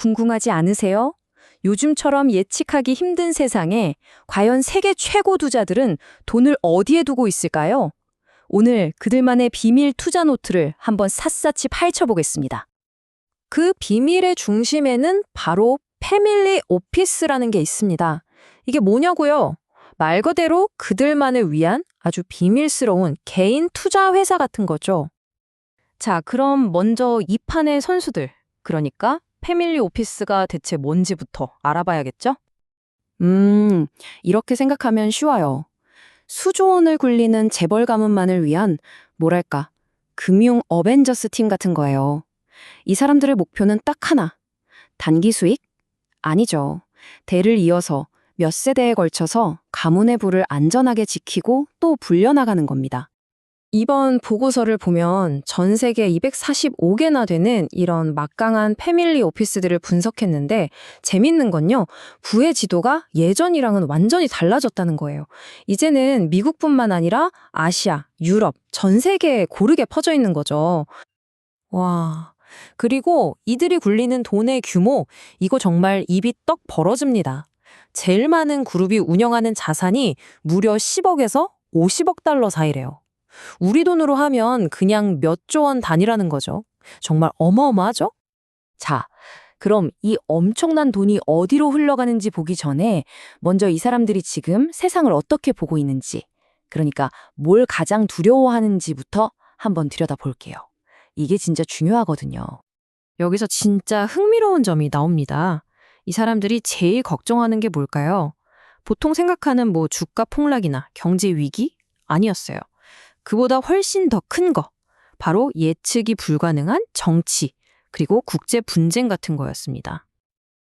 궁금하지 않으세요? 요즘처럼 예측하기 힘든 세상에 과연 세계 최고 투자들은 돈을 어디에 두고 있을까요? 오늘 그들만의 비밀 투자 노트를 한번 샅샅이 파헤쳐보겠습니다. 그 비밀의 중심에는 바로 패밀리 오피스라는 게 있습니다. 이게 뭐냐고요? 말 그대로 그들만을 위한 아주 비밀스러운 개인 투자 회사 같은 거죠. 자, 그럼 먼저 이 판의 선수들, 그러니까 패밀리 오피스가 대체 뭔지부터 알아봐야겠죠? 이렇게 생각하면 쉬워요. 수조 원을 굴리는 재벌 가문만을 위한, 뭐랄까, 금융 어벤져스 팀 같은 거예요. 이 사람들의 목표는 딱 하나. 단기 수익? 아니죠. 대를 이어서 몇 세대에 걸쳐서 가문의 부를 안전하게 지키고 또 불려나가는 겁니다. 이번 보고서를 보면 전 세계 245개나 되는 이런 막강한 패밀리 오피스들을 분석했는데 재밌는 건요. 부의 지도가 예전이랑은 완전히 달라졌다는 거예요. 이제는 미국뿐만 아니라 아시아, 유럽, 전 세계에 고르게 퍼져 있는 거죠. 와, 그리고 이들이 굴리는 돈의 규모, 이거 정말 입이 떡 벌어집니다. 제일 많은 그룹이 운영하는 자산이 무려 10억에서 50억 달러 사이래요. 우리 돈으로 하면 그냥 몇 조 원 단위라는 거죠. 정말 어마어마하죠? 자, 그럼 이 엄청난 돈이 어디로 흘러가는지 보기 전에 먼저 이 사람들이 지금 세상을 어떻게 보고 있는지, 그러니까 뭘 가장 두려워하는지부터 한번 들여다볼게요. 이게 진짜 중요하거든요. 여기서 진짜 흥미로운 점이 나옵니다. 이 사람들이 제일 걱정하는 게 뭘까요? 보통 생각하는 뭐 주가 폭락이나 경제 위기? 아니었어요. 그보다 훨씬 더 큰 거, 바로 예측이 불가능한 정치, 그리고 국제 분쟁 같은 거였습니다.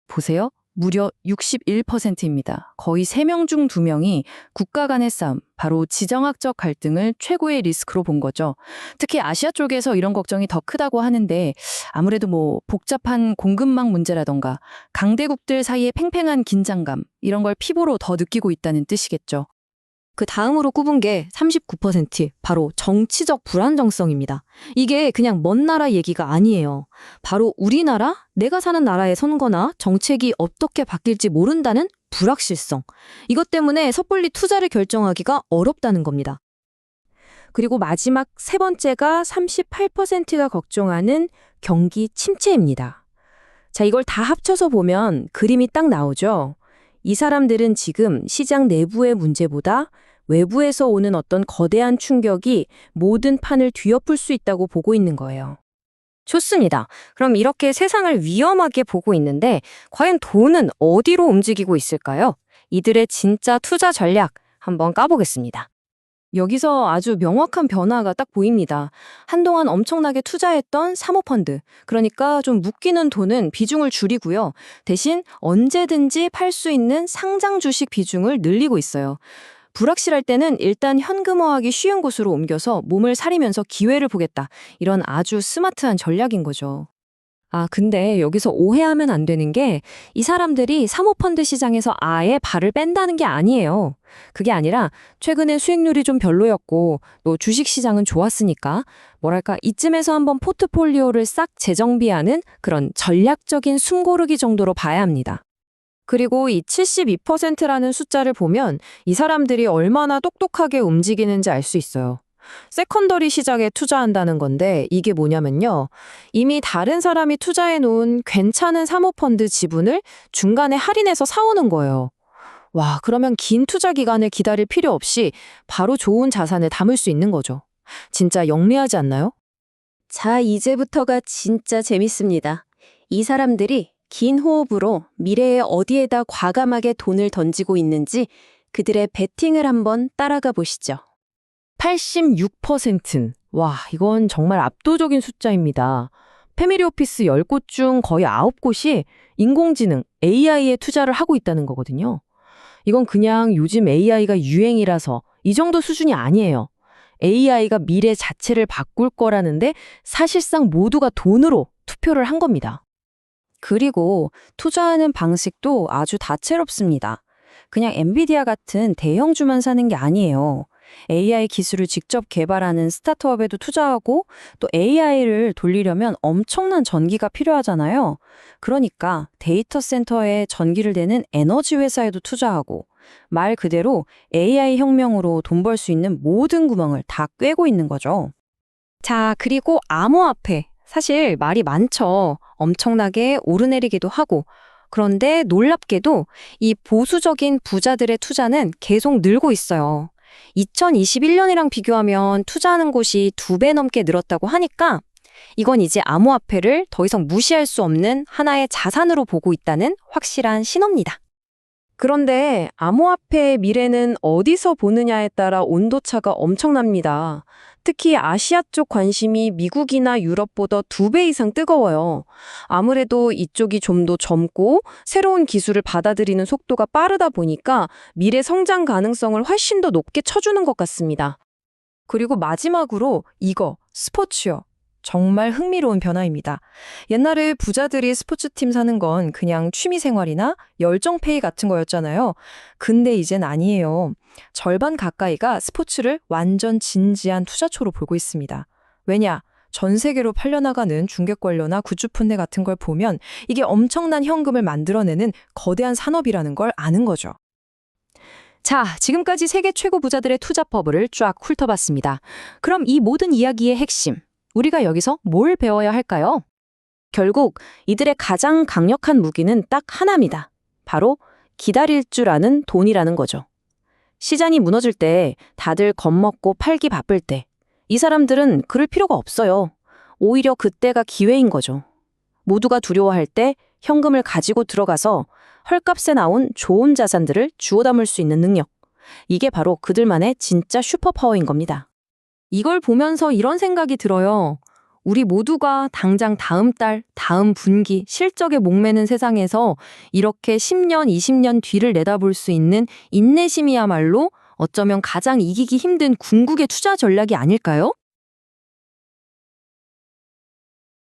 보세요. 무려 61%입니다. 거의 3명 중 2명이 국가 간의 싸움, 바로 지정학적 갈등을 최고의 리스크로 본 거죠. 특히 아시아 쪽에서 이런 걱정이 더 크다고 하는데 아무래도 뭐 복잡한 공급망 문제라던가 강대국들 사이의 팽팽한 긴장감, 이런 걸 피부로 더 느끼고 있다는 뜻이겠죠. 그 다음으로 꼽은 게 39%, 바로 정치적 불안정성입니다. 이게 그냥 먼 나라 얘기가 아니에요. 바로 우리나라, 내가 사는 나라의 선거나 정책이 어떻게 바뀔지 모른다는 불확실성. 이것 때문에 섣불리 투자를 결정하기가 어렵다는 겁니다. 그리고 마지막 세 번째가 38%가 걱정하는 경기 침체입니다. 자, 이걸 다 합쳐서 보면 그림이 딱 나오죠. 이 사람들은 지금 시장 내부의 문제보다 외부에서 오는 어떤 거대한 충격이 모든 판을 뒤엎을 수 있다고 보고 있는 거예요. 좋습니다. 그럼 이렇게 세상을 위험하게 보고 있는데 과연 돈은 어디로 움직이고 있을까요? 이들의 진짜 투자 전략 한번 까보겠습니다. 여기서 아주 명확한 변화가 딱 보입니다. 한동안 엄청나게 투자했던 사모펀드, 그러니까 좀 묶이는 돈은 비중을 줄이고요. 대신 언제든지 팔 수 있는 상장 주식 비중을 늘리고 있어요. 불확실할 때는 일단 현금화하기 쉬운 곳으로 옮겨서 몸을 사리면서 기회를 보겠다. 이런 아주 스마트한 전략인 거죠. 아, 근데 여기서 오해하면 안 되는 게 이 사람들이 사모펀드 시장에서 아예 발을 뺀다는 게 아니에요. 그게 아니라 최근에 수익률이 좀 별로였고 또 주식 시장은 좋았으니까 뭐랄까 이쯤에서 한번 포트폴리오를 싹 재정비하는 그런 전략적인 숨고르기 정도로 봐야 합니다. 그리고 이 72%라는 숫자를 보면 이 사람들이 얼마나 똑똑하게 움직이는지 알 수 있어요. 세컨더리 시장에 투자한다는 건데 이게 뭐냐면요. 이미 다른 사람이 투자해 놓은 괜찮은 사모펀드 지분을 중간에 할인해서 사오는 거예요. 와, 그러면 긴 투자 기간을 기다릴 필요 없이 바로 좋은 자산을 담을 수 있는 거죠. 진짜 영리하지 않나요? 자, 이제부터가 진짜 재밌습니다. 이 사람들이 긴 호흡으로 미래에 어디에다 과감하게 돈을 던지고 있는지 그들의 베팅을 한번 따라가 보시죠. 86%. 와, 이건 정말 압도적인 숫자입니다. 패밀리 오피스 10곳 중 거의 9곳이 인공지능, AI에 투자를 하고 있다는 거거든요. 이건 그냥 요즘 AI가 유행이라서 이 정도 수준이 아니에요. AI가 미래 자체를 바꿀 거라는데 사실상 모두가 돈으로 투표를 한 겁니다. 그리고 투자하는 방식도 아주 다채롭습니다. 그냥 엔비디아 같은 대형주만 사는 게 아니에요. AI 기술을 직접 개발하는 스타트업에도 투자하고 또 AI를 돌리려면 엄청난 전기가 필요하잖아요. 그러니까 데이터 센터에 전기를 대는 에너지 회사에도 투자하고 말 그대로 AI 혁명으로 돈 벌 수 있는 모든 구멍을 다 꿰고 있는 거죠. 자, 그리고 암호화폐. 사실 말이 많죠. 엄청나게 오르내리기도 하고. 그런데 놀랍게도 이 보수적인 부자들의 투자는 계속 늘고 있어요. 2021년이랑 비교하면 투자하는 곳이 2배 넘게 늘었다고 하니까 이건 이제 암호화폐를 더 이상 무시할 수 없는 하나의 자산으로 보고 있다는 확실한 신호입니다. 그런데 암호화폐의 미래는 어디서 보느냐에 따라 온도차가 엄청납니다. 특히 아시아 쪽 관심이 미국이나 유럽보다 2배 이상 뜨거워요. 아무래도 이쪽이 좀 더 젊고 새로운 기술을 받아들이는 속도가 빠르다 보니까 미래 성장 가능성을 훨씬 더 높게 쳐주는 것 같습니다. 그리고 마지막으로 이거, 스포츠요. 정말 흥미로운 변화입니다. 옛날에 부자들이 스포츠팀 사는 건 그냥 취미생활이나 열정페이 같은 거였잖아요. 근데 이젠 아니에요. 절반 가까이가 스포츠를 완전 진지한 투자초로 보고 있습니다. 왜냐? 전 세계로 팔려나가는 중개 관료나 굿즈 판매 같은 걸 보면 이게 엄청난 현금을 만들어내는 거대한 산업이라는 걸 아는 거죠. 자, 지금까지 세계 최고 부자들의 투자 버블을 쫙 훑어봤습니다. 그럼 이 모든 이야기의 핵심, 우리가 여기서 뭘 배워야 할까요? 결국 이들의 가장 강력한 무기는 딱 하나입니다. 바로 기다릴 줄 아는 돈이라는 거죠. 시장이 무너질 때, 다들 겁먹고 팔기 바쁠 때, 이 사람들은 그럴 필요가 없어요. 오히려 그때가 기회인 거죠. 모두가 두려워할 때 현금을 가지고 들어가서 헐값에 나온 좋은 자산들을 주워 담을 수 있는 능력. 이게 바로 그들만의 진짜 슈퍼파워인 겁니다. 이걸 보면서 이런 생각이 들어요. 우리 모두가 당장 다음 달, 다음 분기 실적에 목매는 세상에서 이렇게 10년, 20년 뒤를 내다볼 수 있는 인내심이야말로 어쩌면 가장 이기기 힘든 궁극의 투자 전략이 아닐까요?